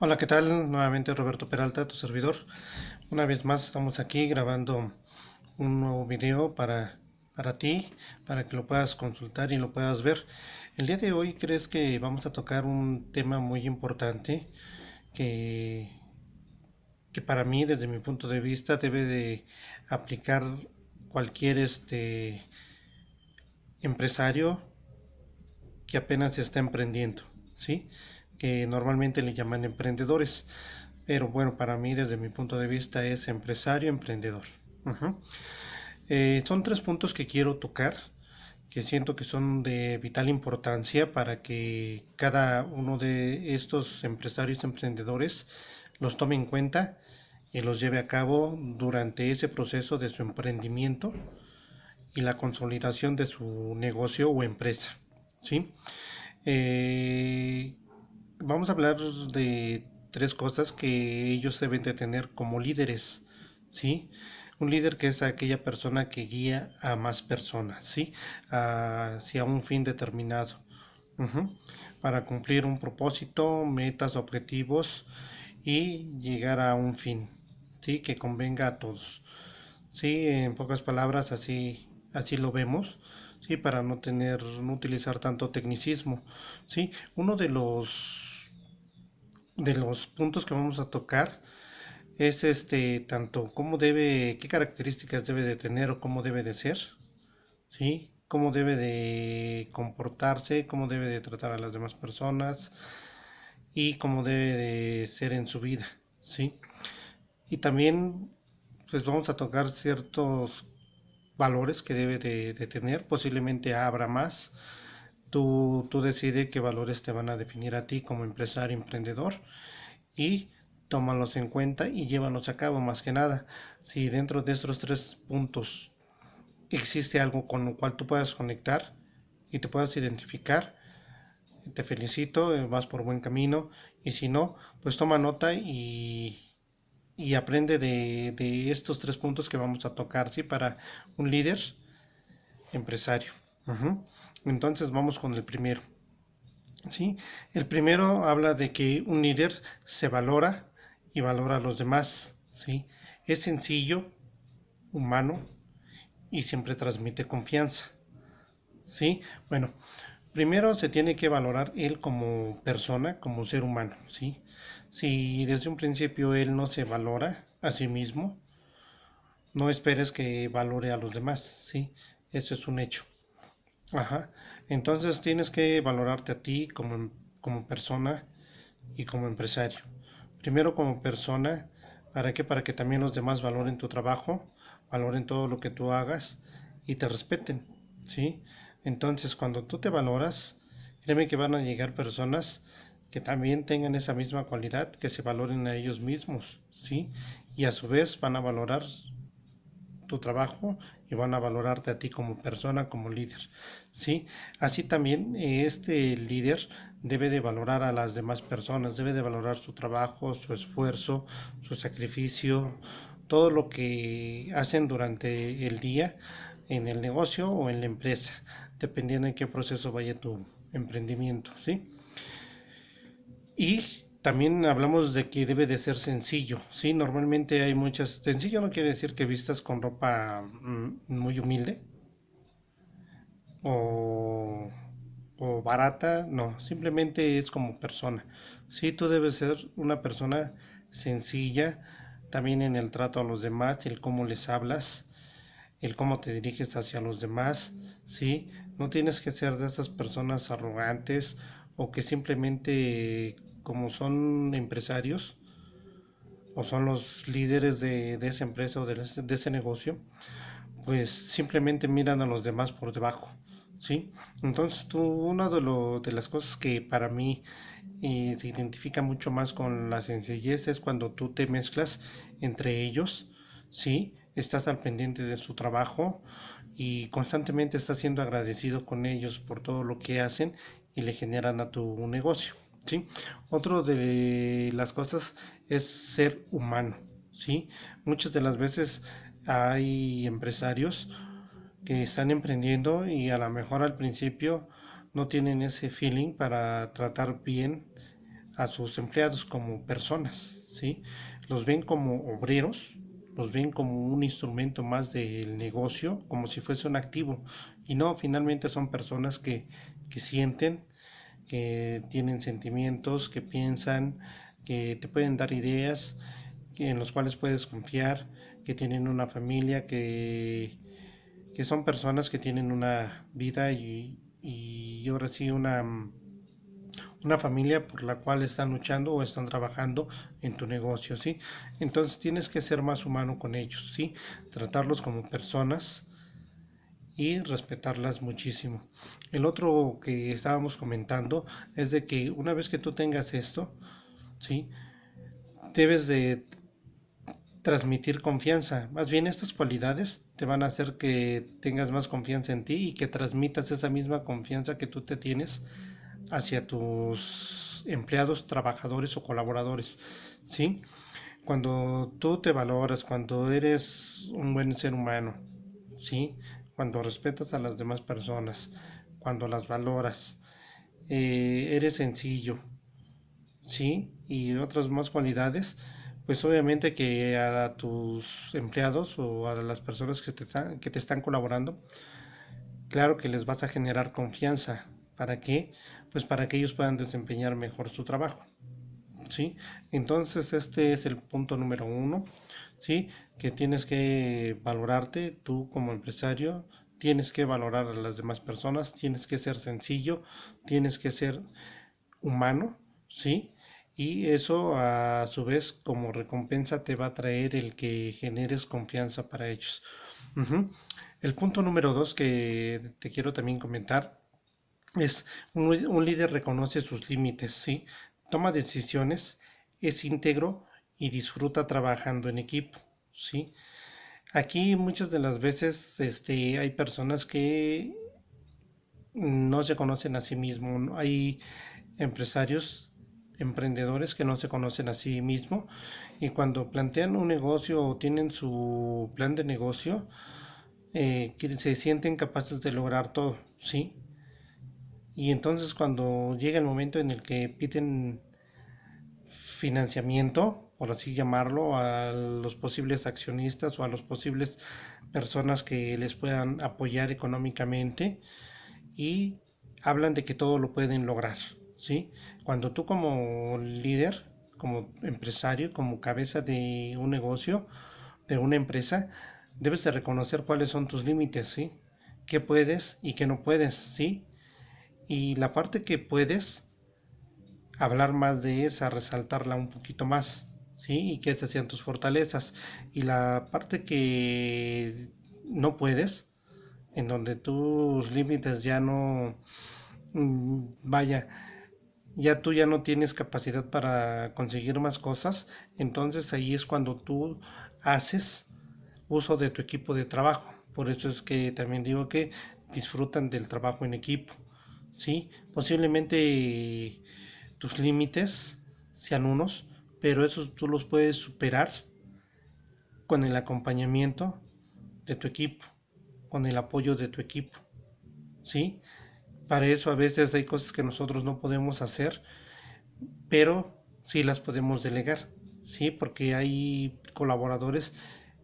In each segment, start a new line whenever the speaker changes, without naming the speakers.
Hola, ¿qué tal? Nuevamente Roberto Peralta, tu servidor. Una vez más estamos aquí grabando un nuevo video para ti, para que lo puedas consultar y lo puedas ver. El día de hoy crees que vamos a tocar un tema muy importante que, que para mí, desde mi punto de vista, debe de aplicar cualquier empresario que apenas está emprendiendo, ¿sí? Que normalmente le llaman emprendedores. Pero bueno, para mí desde mi punto de vista es empresario, emprendedor. Ujú. Son tres puntos que quiero tocar, que siento que son de vital importancia para que cada uno de estos empresarios, emprendedores, los tome en cuenta y los lleve a cabo durante ese proceso de su emprendimiento y la consolidación de su negocio o empresa. ¿Sí? Eh, Vamos a hablar de tres cosas que ellos deben de tener como líderes, ¿sí? Un líder que es aquella persona que guía a más personas, ¿sí? Hacia un fin determinado, ujú, para cumplir un propósito, metas, objetivos y llegar a un fin, ¿sí? Que convenga a todos. Sí, en pocas palabras, así lo vemos, sí, para no utilizar tanto tecnicismo. Sí, uno de los puntos que vamos a tocar es tanto qué características debe de tener o cómo debe de ser, sí, cómo debe de comportarse, cómo debe de tratar a las demás personas y cómo debe de ser en su vida, sí. Y también pues vamos a tocar ciertos valores que debe de tener, posiblemente habrá más. Tú decides qué valores te van a definir a ti como empresario, emprendedor y tómalos en cuenta y llévalos a cabo más que nada. Si dentro de estos tres puntos existe algo con lo cual tú puedas conectar y te puedas identificar, te felicito, vas por buen camino y si no, pues toma nota y aprende de estos tres puntos que vamos a tocar, ¿sí? Para un líder empresario. Ujú. Entonces vamos con el primero. ¿Sí? El primero habla de que un líder se valora y valora a los demás. ¿Sí? Es sencillo, humano y siempre transmite confianza. ¿Sí? Bueno, primero se tiene que valorar él como persona, como ser humano. ¿Sí? Si desde un principio él no se valora a sí mismo, no esperes que valore a los demás. ¿Sí? Eso es un hecho. Ajá. Entonces tienes que valorarte a ti como persona y como empresario. Primero como persona, ¿para qué? Para que también los demás valoren tu trabajo, valoren todo lo que tú hagas y te respeten, ¿sí? Entonces, cuando tú te valoras, créeme que van a llegar personas que también tengan esa misma cualidad, que se valoren a ellos mismos, ¿sí? Y a su vez van a valorar tu trabajo y van a valorarte a ti como persona, como líder, ¿sí? Así también este líder debe de valorar a las demás personas, debe de valorar su trabajo, su esfuerzo, su sacrificio, todo lo que hacen durante el día en el negocio o en la empresa, dependiendo en qué proceso vaya tu emprendimiento, ¿sí? Y también hablamos de que debe de ser sencillo, ¿sí? Normalmente hay muchas... Sencillo no quiere decir que vistas con ropa muy humilde o, o barata, no, simplemente es como persona. Sí, tú debes ser una persona sencilla, también en el trato a los demás, el cómo les hablas, el cómo te diriges hacia los demás, ¿sí? No tienes que ser de esas personas arrogantes o que simplemente como son empresarios o son los líderes de esa empresa o de ese negocio, pues simplemente miran a los demás por debajo, ¿sí? Entonces una de las cosas que para mí se identifica mucho más con la sencillez es cuando tú te mezclas entre ellos, ¿sí? Estás al pendiente de su trabajo y constantemente estás siendo agradecido con ellos por todo lo que hacen y le generan a tu negocio, ¿sí? Otro de las cosas es ser humano, ¿sí? Muchas de las veces hay empresarios que están emprendiendo y a lo mejor al principio no tienen ese feeling para tratar bien a sus empleados como personas, ¿sí? Los ven como obreros, los ven como un instrumento más del negocio, como si fuese un activo, y no, finalmente son personas que sienten, que tienen sentimientos, que piensan, que te pueden dar ideas, en los cuales puedes confiar, que tienen una familia, que son personas que tienen una vida y ahora sí una familia por la cual están luchando o están trabajando en tu negocio, ¿sí? Entonces tienes que ser más humano con ellos, ¿sí? Tratarlos como personas y respetarlas muchísimo. El otro que estábamos comentando es de que una vez que tú tengas esto, ¿sí? Debes de transmitir confianza. Más bien estas cualidades te van a hacer que tengas más confianza en ti y que transmitas esa misma confianza que tú te tienes hacia tus empleados, trabajadores o colaboradores, ¿sí? Cuando tú te valoras, cuando eres un buen ser humano, ¿sí? Cuando respetas a las demás personas, cuando las valoras, eres sencillo, ¿sí? Y otras más cualidades, pues obviamente que a tus empleados o a las personas que te están colaborando, claro que les vas a generar confianza. ¿Para qué? Pues para que ellos puedan desempeñar mejor su trabajo. ¿Sí? Entonces este es el punto número uno, ¿sí? Que tienes que valorarte tú como empresario, tienes que valorar a las demás personas, tienes que ser sencillo, tienes que ser humano, ¿sí? Y eso a su vez como recompensa te va a traer el que generes confianza para ellos. Ujú. El punto número dos que te quiero también comentar es un líder reconoce sus límites, ¿sí? Toma decisiones, es íntegro y disfruta trabajando en equipo, ¿sí? Aquí muchas de las veces hay personas que no se conocen a sí mismos, ¿no? Hay empresarios, emprendedores que no se conocen a sí mismos y cuando plantean un negocio o tienen su plan de negocio, que se sienten capaces de lograr todo, ¿sí? Y entonces cuando llega el momento en el que piden financiamiento, por así llamarlo, a los posibles accionistas o a las posibles personas que les puedan apoyar económicamente y hablan de que todo lo pueden lograr, ¿sí? Cuando tú como líder, como empresario, como cabeza de un negocio, de una empresa, debes de reconocer cuáles son tus límites, ¿sí? ¿Qué puedes y qué no puedes, ¿sí? Y la parte que puedes, hablar más de esa, resaltarla un poquito más, ¿sí? Y que esas sean tus fortalezas. Y la parte que no puedes, en donde tus límites ya no, vaya, ya tú ya no tienes capacidad para conseguir más cosas, entonces ahí es cuando tú haces uso de tu equipo de trabajo. Por eso es que también digo que disfrutan del trabajo en equipo, ¿sí? Posiblemente tus límites sean unos, pero esos tú los puedes superar con el acompañamiento de tu equipo, con el apoyo de tu equipo, ¿sí? Para eso a veces hay cosas que nosotros no podemos hacer, pero sí las podemos delegar, ¿sí? Porque hay colaboradores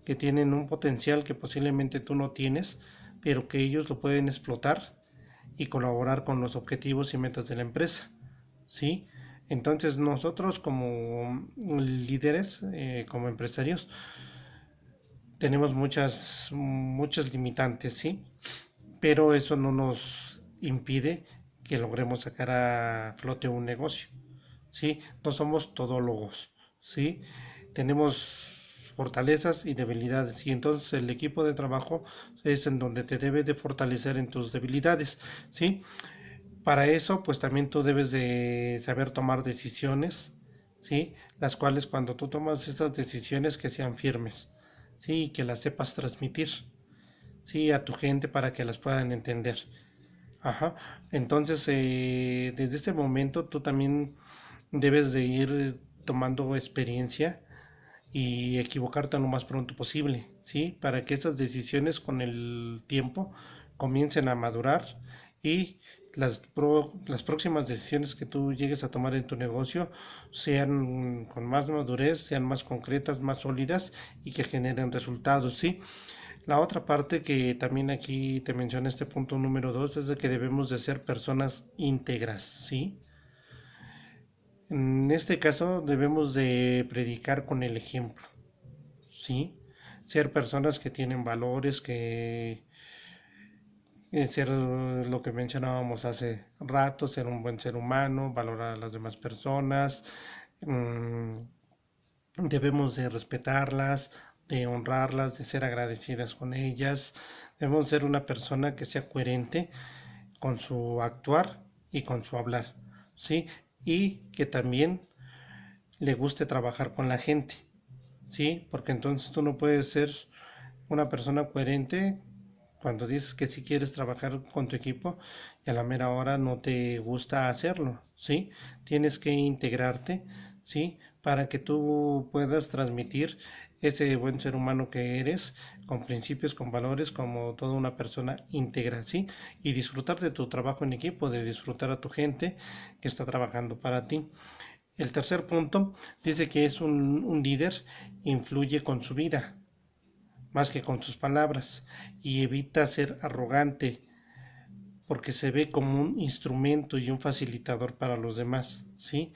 que tienen un potencial que posiblemente tú no tienes, pero que ellos lo pueden explotar y colaborar con los objetivos y metas de la empresa, ¿sí? Entonces nosotros como líderes, como empresarios, tenemos muchas limitantes, ¿sí? Pero eso no nos impide que logremos sacar a flote un negocio, ¿sí? No somos todólogos, ¿sí? Tenemos fortalezas y debilidades y entonces el equipo de trabajo es en donde te debe de fortalecer en tus debilidades, ¿sí? Para eso, pues también tú debes de saber tomar decisiones, ¿sí? Las cuales cuando tú tomas esas decisiones que sean firmes, ¿sí? Y que las sepas transmitir, ¿sí? A tu gente para que las puedan entender. Ajá. Entonces, desde ese momento tú también debes de ir tomando experiencia y equivocarte lo más pronto posible, ¿sí? Para que esas decisiones con el tiempo comiencen a madurar y las próximas decisiones que tú llegues a tomar en tu negocio sean con más madurez, sean más concretas, más sólidas y que generen resultados, ¿sí? La otra parte que también aquí te menciona este punto número 2 es de que debemos de ser personas íntegras, ¿sí? En este caso debemos de predicar con el ejemplo, ¿sí? Ser personas que tienen valores, que ser lo que mencionábamos hace rato, ser un buen ser humano, valorar a las demás personas, mm, debemos de respetarlas, de honrarlas, de ser agradecidas con ellas, debemos ser una persona que sea coherente con su actuar y con su hablar, ¿sí? Y que también le guste trabajar con la gente, ¿sí? Porque entonces tú no puedes ser una persona coherente cuando dices que si quieres trabajar con tu equipo y a la mera hora no te gusta hacerlo, ¿sí? Tienes que integrarte, ¿sí? Para que tú puedas transmitir ese buen ser humano que eres, con principios, con valores, como toda una persona íntegra, ¿sí? Y disfrutar de tu trabajo en equipo, de disfrutar a tu gente que está trabajando para ti. El tercer punto dice que es un líder, influye con su vida, más que con sus palabras, y evita ser arrogante porque se ve como un instrumento y un facilitador para los demás, ¿sí?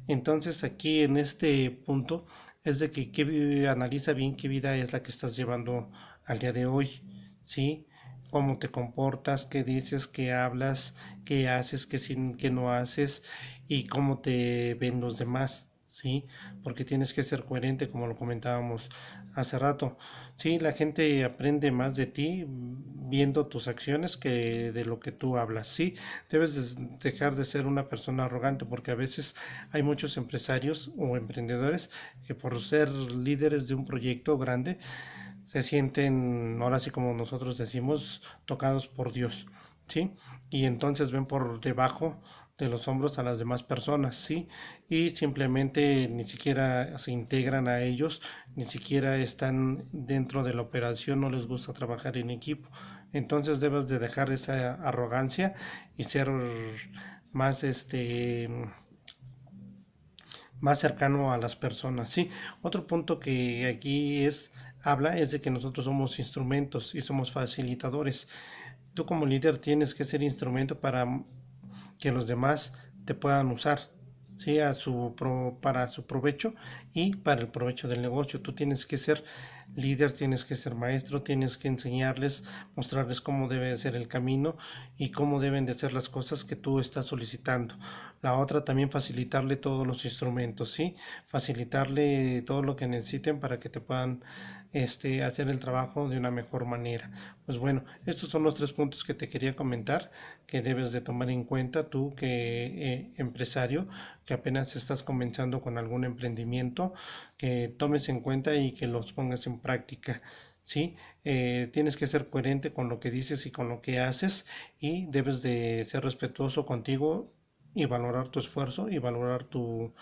Entonces aquí en este punto es de que analiza bien qué vida es la que estás llevando al día de hoy, ¿sí? Cómo te comportas, qué dices, qué hablas, qué haces, qué no haces y cómo te ven los demás, ¿sí? Porque tienes que ser coherente, como lo comentábamos hace rato. Sí, la gente aprende más de ti viendo tus acciones que de lo que tú hablas. Sí, debes dejar de ser una persona arrogante porque a veces hay muchos empresarios o emprendedores que por ser líderes de un proyecto grande se sienten, ahora sí como nosotros decimos, tocados por Dios, ¿sí? Y entonces ven por debajo de los hombros a las demás personas, ¿sí? Y simplemente ni siquiera se integran a ellos, ni siquiera están dentro de la operación, no les gusta trabajar en equipo. Entonces debes de dejar esa arrogancia y ser más más cercano a las personas. Sí, otro punto que aquí habla es de que nosotros somos instrumentos y somos facilitadores. Tú como líder tienes que ser instrumento para que los demás te puedan usar, ¿sí? Para su provecho y para el provecho del negocio. Tú tienes que ser líder, tienes que ser maestro, tienes que enseñarles, mostrarles cómo debe ser el camino y cómo deben de ser las cosas que tú estás solicitando. La otra también facilitarle todos los instrumentos, ¿sí? Facilitarle todo lo que necesiten para que te puedan hacer el trabajo de una mejor manera. Pues bueno, estos son los tres puntos que te quería comentar que debes de tomar en cuenta tú que empresario que apenas estás comenzando con algún emprendimiento, que tomes en cuenta y que los pongas en práctica. ¿Sí? Tienes que ser coherente con lo que dices y con lo que haces y debes de ser respetuoso contigo y valorar tu esfuerzo y valorar tu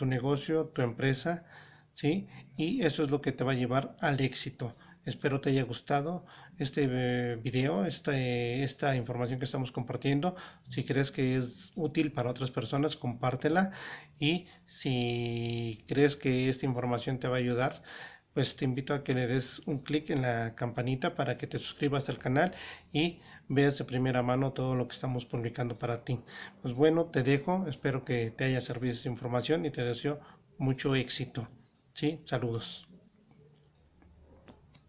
negocio, tu empresa, ¿sí? Y eso es lo que te va a llevar al éxito. Espero te haya gustado este video, esta información que estamos compartiendo. Si crees que es útil para otras personas, compártela. Y si crees que esta información te va a ayudar, pues te invito a que le des un clic en la campanita para que te suscribas al canal y veas de primera mano todo lo que estamos publicando para ti. Pues bueno, te dejo, espero que te haya servido esta información y te deseo mucho éxito. Sí, saludos.